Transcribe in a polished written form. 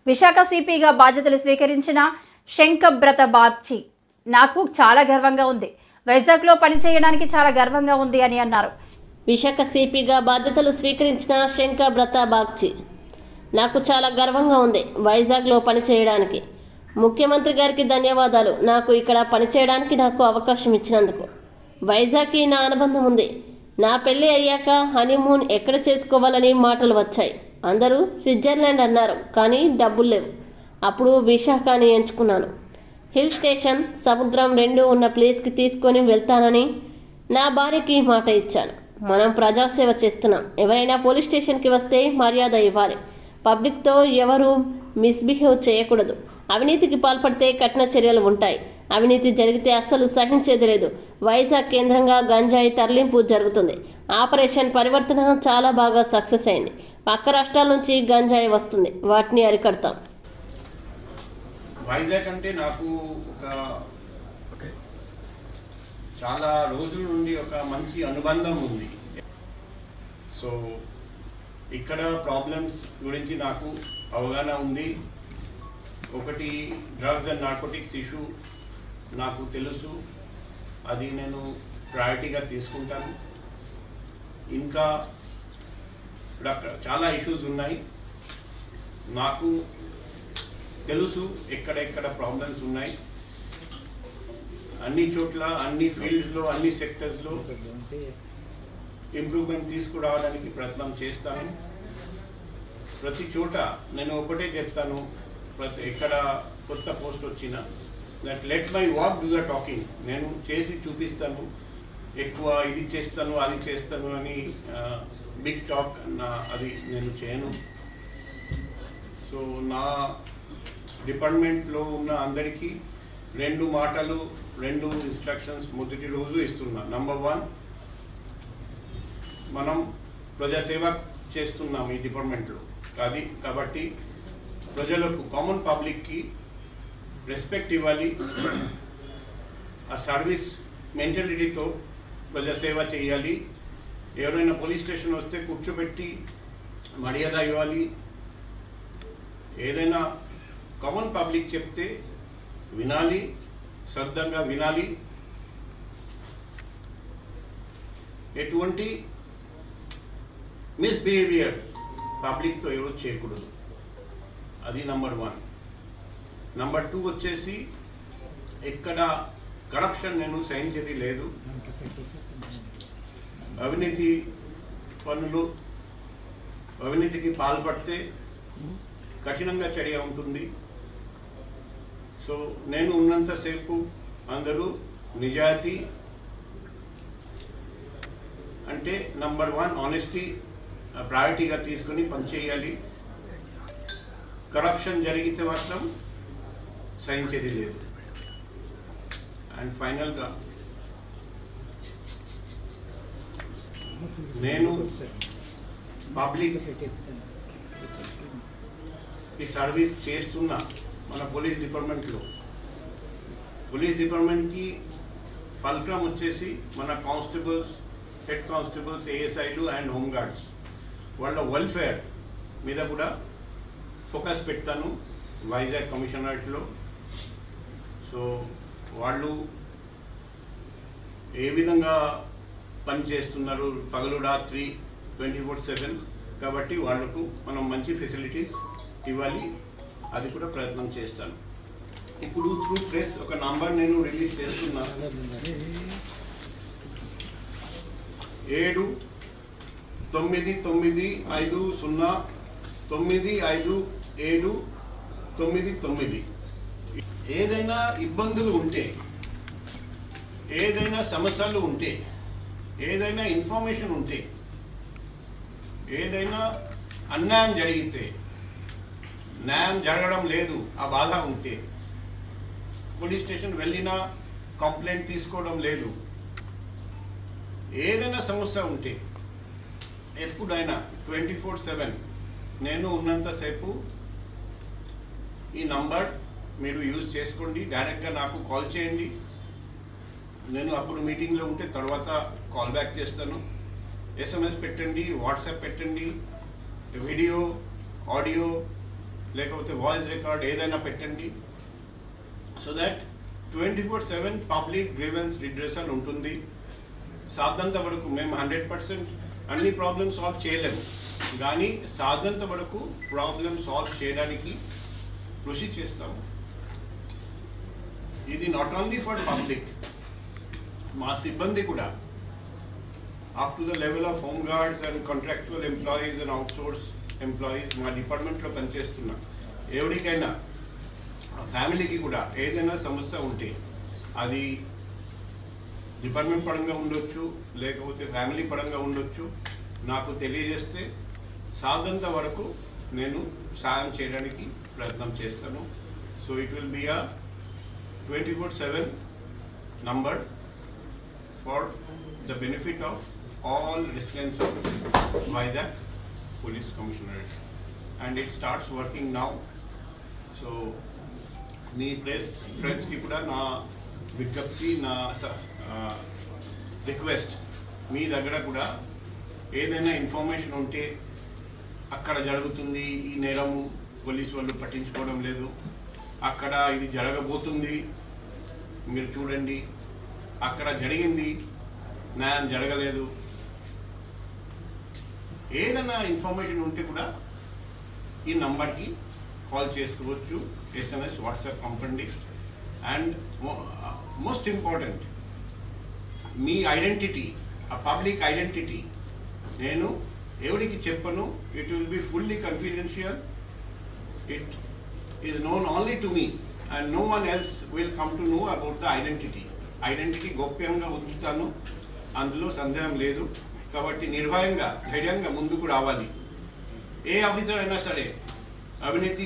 విశాఖ సిపిగా బాధ్యతలు స్వీకరించిన శంకబ్రత బాగ్చి నాకు చాలా గర్వంగా ఉంది. వైజాగ్లో పనిచేయడానికి చాలా గర్వంగా ఉంది అని అన్నారు. విశాఖ సిపిగా బాధ్యతలు స్వీకరించిన శంకబ్రత బాగ్చి నాకు చాలా గర్వంగా ఉంది వైజాగ్లో పనిచేయడానికి. ముఖ్యమంత్రి గారికి ధన్యవాదాలు. నాకు ఇక్కడ పనిచేయడానికి నాకు అవకాశం ఇచ్చినందుకు. వైజాగ్కి నా అనుబంధం ఉంది. నా పెళ్ళి అయ్యాక హనీమూన్ ఎక్కడ చేసుకోవాలని మాటలు వచ్చాయి. అందరూ స్విట్జర్లాండ్ అన్నారు, కానీ డబ్బులు లేవు. అప్పుడు విశాఖని ఎంచుకున్నాను. హిల్ స్టేషన్, సముద్రం రెండూ ఉన్న ప్లేస్కి తీసుకొని వెళ్తానని నా భార్యకి మాట ఇచ్చాను. మనం ప్రజాసేవ చేస్తున్నాం. ఎవరైనా పోలీస్ స్టేషన్కి వస్తే మర్యాద ఇవ్వాలి. పబ్లిక్తో ఎవరు మిస్బిహేవ్ చేయకూడదు. అవినీతికి పాల్పడితే కఠిన చర్యలు ఉంటాయి. అవినీతి జరిగితే అస్సలు సహించేది లేదు. వైజాగ్ కేంద్రంగా గంజాయి తరలింపు జరుగుతుంది. ఆపరేషన్ పరివర్తన చాలా బాగా సక్సెస్ అయింది. పక్క రాష్ట్రాల నుంచి గంజాయి వస్తుంది. వాటిని అరికడతాం. వైజాగ్ అంటే నాకు చాలా రోజుల నుండి ఒక మంచి అనుబంధం ఉంది. సో ఇక్కడ ప్రాబ్లమ్స్ గురించి నాకు అవగాహన ఉంది. ఒకటి డ్రగ్స్ అండ్ నార్కోటిక్స్ ఇష్యూ నాకు తెలుసు. అది నేను ప్రయారిటీగా తీసుకుంటాను. ఇంకా చాలా ఇష్యూస్ ఉన్నాయి. నాకు తెలుసు ఎక్కడెక్కడ ప్రాబ్లమ్స్ ఉన్నాయి. అన్ని చోట్ల, అన్ని ఫీల్డ్స్లో, అన్ని సెక్టర్స్లో ఇంప్రూవ్మెంట్ తీసుకురావడానికి ప్రయత్నం చేస్తాను. ప్రతి చోట నేను ఒకటే చెప్తాను, ఎక్కడ కొత్త పోస్ట్ వచ్చినా that let my walk do the talking. నేను చేసి చూపిస్తాను. ఎక్కువ ఇది చేస్తాను, అది చేస్తాను అని బిగ్ టాక్ అది నేను చేయను. సో నా డిపార్ట్మెంట్లో ఉన్న అందరికీ 2 మాటలు, 2 ఇన్స్ట్రక్షన్స్ మొదటి రోజు ఇస్తున్నా. నంబర్ 1, మనం ప్రజాసేవ చేస్తున్నాం ఈ డిపార్ట్మెంట్లో. కాబట్టి ప్రజలకు, కామన్ పబ్లిక్కి రెస్పెక్ట్ ఇవ్వాలి. ఆ సర్వీస్ మెంటాలిటీతో ప్రజాసేవ చేయాలి. ఎవరైనా పోలీస్ స్టేషన్ వస్తే కూర్చోబెట్టి మర్యాద ఇవ్వాలి. ఏదైనా కామన్ పబ్లిక్ చెప్తే వినాలి, శ్రద్ధంగా వినాలి. ఎటువంటి మిస్బిహేవియర్ పబ్లిక్తో ఎవరు చేయకూడదు. అది నంబర్ 1. నంబర్ 2 వచ్చేసి ఎక్కడ కరప్షన్ నేను సహించేది లేదు. అవినీతి పనులు, అవినీతికి పాల్పడితే కఠినంగా చర్య ఉంటుంది. సో నేను ఉన్నంతసేపు అందరూ నిజాయితీ అంటే నంబర్ 1 ఆనెస్టీ ప్రయారిటీగా తీసుకొని పనిచేయాలి. కరప్షన్ జరిగితే మాత్రం సహించేది లేదు. అండ్ ఫైనల్గా నేను పబ్లిక్ ఈ సర్వీస్ చేస్తున్నా. మన పోలీస్ డిపార్ట్మెంట్లో, పోలీస్ డిపార్ట్మెంట్కి ఫల్క్రమ్ వచ్చేసి మన కానిస్టేబుల్స్, హెడ్ కానిస్టేబుల్స్, ఏఎస్ఐలు అండ్ హోంగార్డ్స్ వాళ్ళ వెల్ఫేర్ మీద కూడా ఫోకస్ పెడతాను వైజాగ్ కమిషనరేట్లో. సో వాళ్ళు ఏ విధంగా పనిచేస్తున్నారు పగలు రాత్రి 24/7. కాబట్టి వాళ్లకు మనం మంచి ఫెసిలిటీస్ ఇవ్వాలి. అది కూడా ప్రయత్నం చేస్తాను. ఇప్పుడు త్రూ ప్రెస్ ఒక నంబర్ నేను రిలీజ్ చేస్తున్నా. 7995095799. ఏదైనా ఇబ్బందులు ఉంటే, ఏదైనా సమస్యలు ఉంటే, ఏదైనా ఇన్ఫర్మేషన్ ఉంటే, ఏదైనా అన్యాయం జరిగితే, న్యాయం జరగడం లేదు ఆ బాధ ఉంటే, పోలీస్ స్టేషన్ వెళ్ళినా కంప్లైంట్ తీసుకోవడం లేదు, ఏదైనా సమస్య ఉంటే ఎప్పుడైనా 24/7 నేను ఉన్నంతసేపు ఈ నంబర్ మీరు యూజ్ చేసుకోండి. డైరెక్ట్గా నాకు కాల్ చేయండి. నేను అప్పుడు మీటింగ్లో ఉంటే తర్వాత కాల్ బ్యాక్ చేస్తాను. SMS పెట్టండి, వాట్సాప్ పెట్టండి, వీడియో, ఆడియో లేకపోతే వాయిస్ రికార్డ్ ఏదైనా పెట్టండి. So that 24/7 public grievance redressal ఉంటుంది. సాధ్యంత వరకు మేము 100% అన్ని ప్రాబ్లమ్స్ సాల్వ్ చేయలేము, కానీ సాధ్యంత వరకు ప్రాబ్లమ్ సాల్వ్ చేయడానికి కృషి చేస్తాము. ఇది నాట్ ఓన్లీ ఫర్ పబ్లిక్, మా సిబ్బంది కూడా up to the level of home guards and contractual employees and outsource employees మా డిపార్ట్మెంట్లో పనిచేస్తున్న ఎవరికైనా ఫ్యామిలీకి కూడా ఏదైనా సమస్య ఉంటే అది డిపార్ట్మెంట్ పరంగా ఉండొచ్చు, లేకపోతే ఫ్యామిలీ పరంగా ఉండొచ్చు, నాకు తెలియజేస్తే సాధ్యంత వరకు నేను సాయం చేయడానికి ప్రయత్నం చేస్తాను. So it will be a 24/7 number for the benefit of all residents of Vizag Police Commissionerate, and it starts working now. So మీ ఫ్రెండ్స్కి కూడా నా విజ్ఞప్తి, నా రిక్వెస్ట్, మీ దగ్గర కూడా ఏదైనా ఇన్ఫర్మేషన్ ఉంటే అక్కడ జరుగుతుంది ఈ నేరము, పోలీసు వాళ్ళు పట్టించుకోవడం లేదు, అక్కడ ఇది జరగబోతుంది మీరు చూడండి, అక్కడ జరిగింది న్యాయం జరగలేదు, ఏదైనా ఇన్ఫర్మేషన్ ఉంటే కూడా ఈ నంబర్కి కాల్ చేసుకోవచ్చు, SMS వాట్సాప్ పంపండి. అండ్ మోస్ట్ ఇంపార్టెంట్, మీ ఐడెంటిటీ, ఆ పబ్లిక్ ఐడెంటిటీ నేను ఎవరికి చెప్పను. It will be fully confidential. It is known only to me and no one else will come to know about the identity గోప్యంగా ఉంచుతాను, అందులో సందేహం లేదు. కాబట్టి నిర్భయంగా, ధైర్యంగా ముందుకు రావాలి. ఏ ఆఫీసర్ అయినా సరే అవినీతి